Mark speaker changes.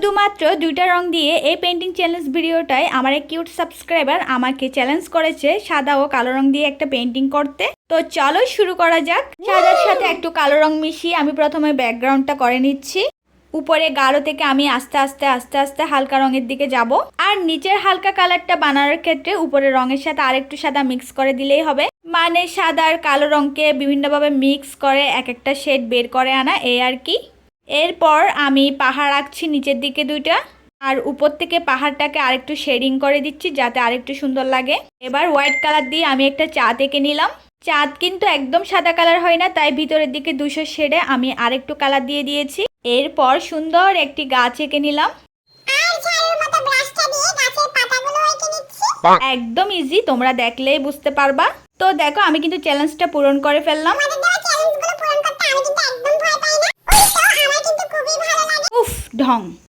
Speaker 1: শুধুমাত্র দুইটা রং দিয়ে এই পেন্টিং চ্যালেঞ্জ ভিডিওটায় আমার এক কিউট সাবস্ক্রাইবার আমাকে চ্যালেঞ্জ করেছে সাদা ও কালো রং দিয়ে একটা পেন্টিং করতে। তো চলো শুরু করা যাক। সাদার সাথে একটু কালো রং মিশিয়ে আমি প্রথমে ব্যাকগ্রাউন্ডটা করে নিচ্ছি। উপরে গাঢ় থেকে আমি আস্তে আস্তে আস্তে আস্তে হালকা রঙের দিকে যাব। আর নিচের হালকা কালারটা বানানোর ক্ষেত্রে উপরে রঙের সাথে আরেকটু সাদা মিক্স করে দিলেই হবে। মানে সাদা আর কালো রঙকে বিভিন্নভাবে মিক্স করে এক একটা শেড বের করে আনা, এই আর কি। এরপর আমি পাহাড় আঁকছি নিচের দিকে দুইটা, আর উপর থেকে পাহাড়টাকে আরেকটু শেডিং করে দিচ্ছি যাতে আরেকটু সুন্দর লাগে। এবার হোয়াইট কালার দিয়ে আমি একটা চাঁদ এঁকে নিলাম। চাঁদ কিন্তু একদম সাদা কালার হয় না, তাই ভিতরের দিকে 200 শেডে আমি আরেকটু কালার দিয়ে দিয়েছি। এরপর সুন্দর একটি গাছ এঁকে নিলাম। একদম ইজি, তোমরা দেখলেই বুঝতে পারবা। তো দেখো আমি কিন্তু চ্যালেঞ্জটা পূরণ করে ফেললাম। উফ ঢং।